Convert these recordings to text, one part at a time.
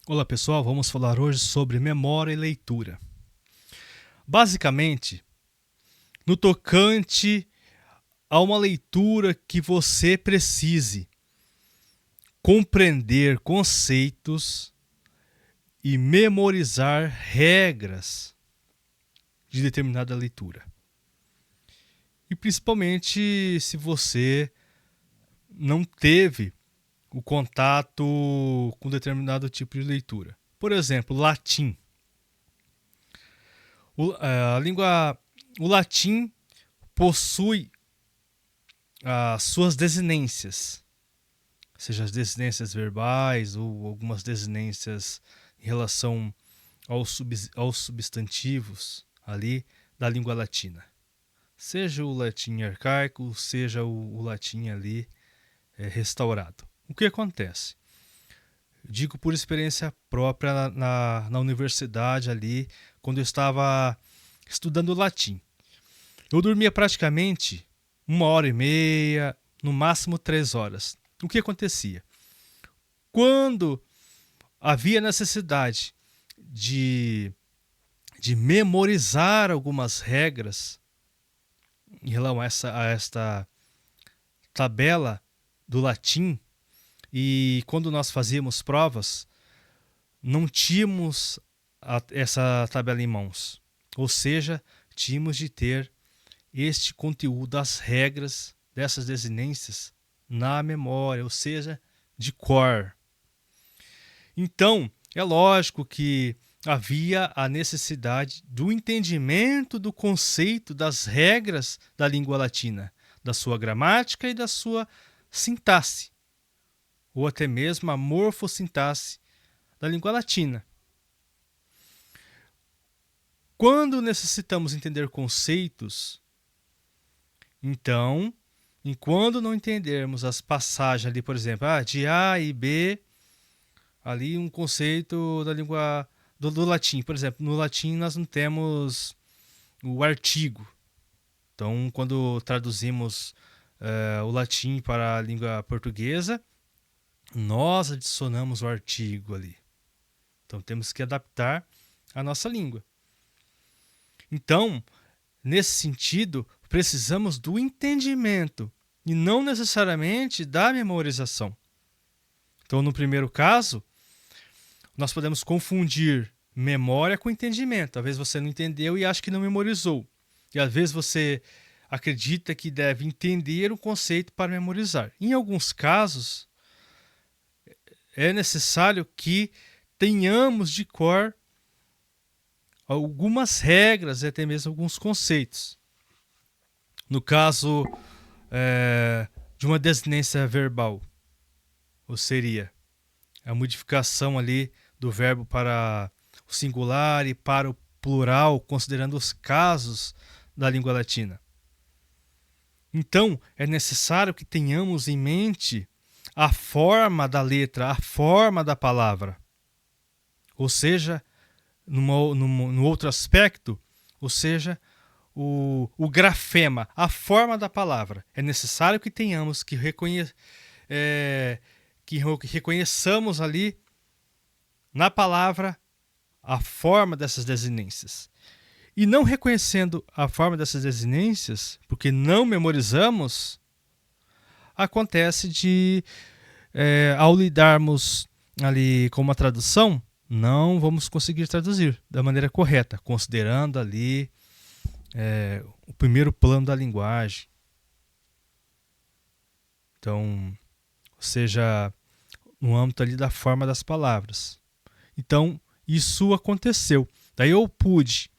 Olá pessoal, vamos falar hoje sobre memória e leitura. Basicamente, no tocante a uma leitura que você precise compreender conceitos e memorizar regras de determinada leitura. E principalmente se você não teve o contato com determinado tipo de leitura. Por exemplo, latim. O latim possui as suas desinências, seja as desinências verbais ou algumas desinências em relação aos substantivos ali da língua latina. Seja o latim arcaico, seja o latim ali restaurado. O que acontece? Digo por experiência própria na universidade ali, quando eu estava estudando latim. Eu dormia praticamente 1h30, no máximo 3 horas. O que acontecia? Quando havia necessidade de, de memorizar algumas regras em relação a esta tabela do latim, e quando nós fazíamos provas, não tínhamos essa tabela em mãos. Ou seja, tínhamos de ter este conteúdo, as regras dessas desinências na memória, ou seja, de cor. Então, é lógico que havia a necessidade do entendimento do conceito das regras da língua latina, da sua gramática e da sua sintaxe, ou até mesmo a morfossintaxe da língua latina. Quando necessitamos entender conceitos, então, enquanto não entendermos as passagens ali, por exemplo, de A e B, ali um conceito da língua do latim. Por exemplo, no latim nós não temos o artigo. Então, quando traduzimos o latim para a língua portuguesa, nós adicionamos o artigo ali. Então, temos que adaptar a nossa língua. Então, nesse sentido, precisamos do entendimento e não necessariamente da memorização. Então, no primeiro caso, nós podemos confundir memória com entendimento. Às vezes você não entendeu e acha que não memorizou. E às vezes você acredita que deve entender o conceito para memorizar. Em alguns casos, é necessário que tenhamos de cor algumas regras e até mesmo alguns conceitos. No caso de uma desinência verbal, ou seria a modificação ali do verbo para o singular e para o plural, considerando os casos da língua latina. Então, é necessário que tenhamos em mente a forma da letra, a forma da palavra. Ou seja, no outro aspecto, ou seja, o grafema, a forma da palavra. É necessário que tenhamos que reconheçamos ali na palavra a forma dessas desinências. E não reconhecendo a forma dessas desinências, porque não memorizamos, acontece de, ao lidarmos ali com uma tradução, não vamos conseguir traduzir da maneira correta, considerando ali o primeiro plano da linguagem. Então, ou seja, no âmbito ali da forma das palavras. Então, isso aconteceu. Daí eu pude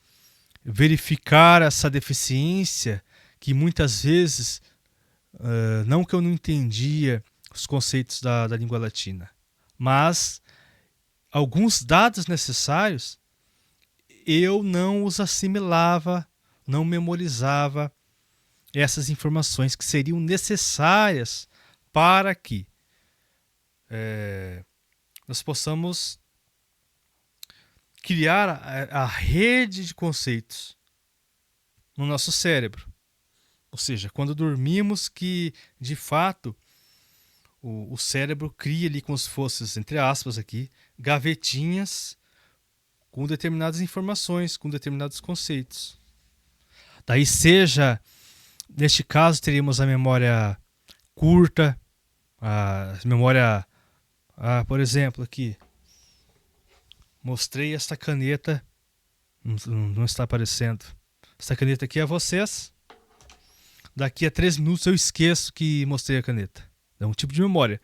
verificar essa deficiência que muitas vezes, não que eu não entendia os conceitos da língua latina, mas alguns dados necessários eu não os assimilava, não memorizava essas informações que seriam necessárias para que nós possamos criar a rede de conceitos no nosso cérebro. Ou seja, quando dormimos, que de fato o cérebro cria ali como se fosse, entre aspas aqui, gavetinhas com determinadas informações, com determinados conceitos. Daí neste caso, teríamos a memória curta, a memória, por exemplo, aqui, mostrei esta caneta, não está aparecendo. Essa caneta aqui é a vocês. Daqui a 3 minutos eu esqueço que mostrei a caneta. É um tipo de memória.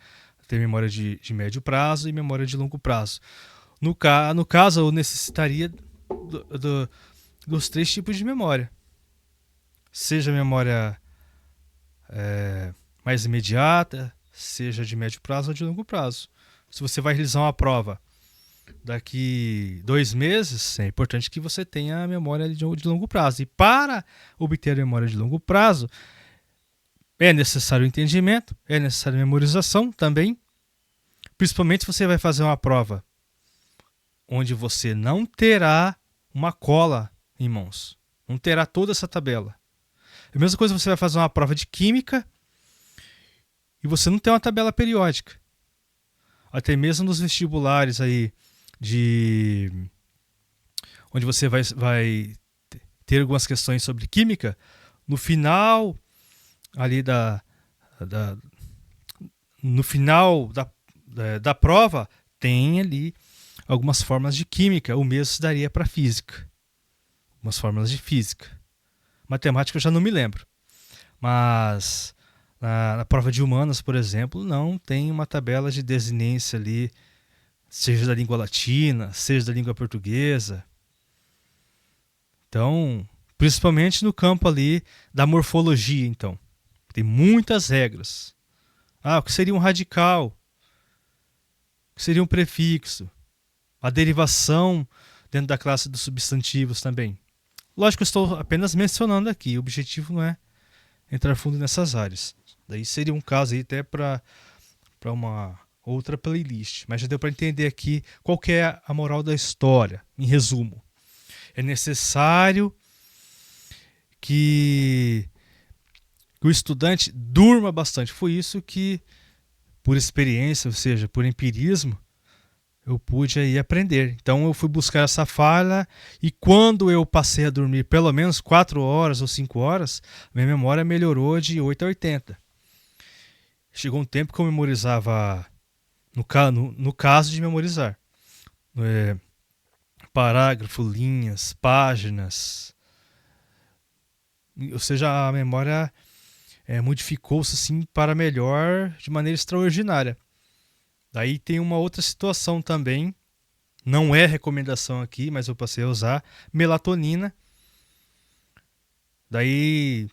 Tem memória de médio prazo e memória de longo prazo. No caso, eu necessitaria dos 3 tipos de memória. Seja memória mais imediata, seja de médio prazo ou de longo prazo. Se você vai realizar uma prova daqui 2 meses, é importante que você tenha a memória de longo prazo. E para obter a memória de longo prazo, é necessário entendimento, é necessário memorização também. Principalmente se você vai fazer uma prova onde você não terá uma cola em mãos. Não terá toda essa tabela. A mesma coisa você vai fazer uma prova de química e você não tem uma tabela periódica. Até mesmo nos vestibulares aí onde você vai ter algumas questões sobre química, no final ali no final da prova tem ali algumas fórmulas de química. O mesmo se daria para física. Algumas fórmulas de física. Matemática eu já não me lembro. Mas na prova de humanas, por exemplo, não tem uma tabela de desinência ali, seja da língua latina, seja da língua portuguesa. Então, principalmente no campo ali da morfologia, então. Tem muitas regras. O que seria um radical? O que seria um prefixo? A derivação dentro da classe dos substantivos também. Lógico, eu estou apenas mencionando aqui. O objetivo não é entrar fundo nessas áreas. Daí seria um caso aí até para uma outra playlist. Mas já deu para entender aqui qual que é a moral da história, em resumo. É necessário que o estudante durma bastante. Foi isso que, por experiência, ou seja, por empirismo, eu pude aí aprender. Então eu fui buscar essa falha e quando eu passei a dormir pelo menos 4 horas ou 5 horas, minha memória melhorou de 8 a 80. Chegou um tempo que eu memorizava, no caso de memorizar, parágrafo, linhas, páginas. Ou seja, a memória modificou-se assim para melhor de maneira extraordinária. Daí tem uma outra situação também, não é recomendação aqui, mas eu passei a usar melatonina. Daí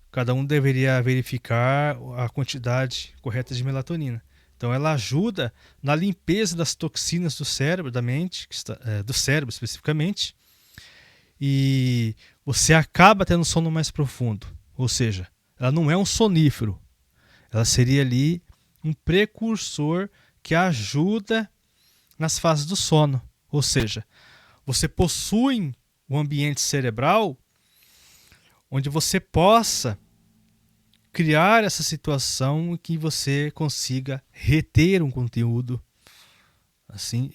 cada um deveria verificar a quantidade correta de melatonina. Então ela ajuda na limpeza das toxinas do cérebro, da mente, do cérebro especificamente, e você acaba tendo sono mais profundo. Ou seja, ela não é um sonífero, ela seria ali um precursor que ajuda nas fases do sono. Ou seja, você possui um ambiente cerebral onde você possa criar essa situação em que você consiga reter um conteúdo assim,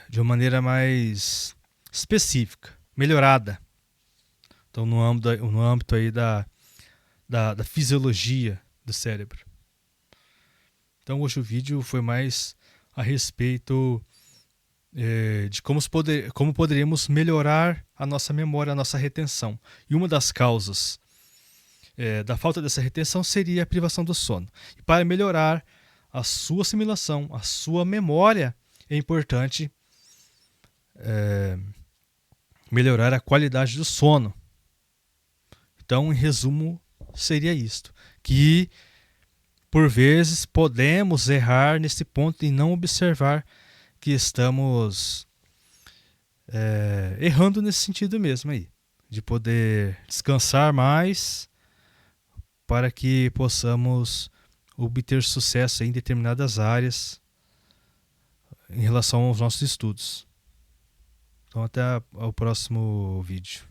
de uma maneira mais específica, melhorada. Então, no âmbito aí da fisiologia do cérebro. Então hoje o vídeo foi mais a respeito de como poderíamos melhorar a nossa memória, a nossa retenção. E uma das causas da falta dessa retenção seria a privação do sono. E para melhorar a sua assimilação, a sua memória, é importante melhorar a qualidade do sono. Então, em resumo, seria isto. Que por vezes podemos errar nesse ponto e não observar que estamos errando nesse sentido mesmo aí, de poder descansar mais para que possamos obter sucesso em determinadas áreas em relação aos nossos estudos. Então até o próximo vídeo.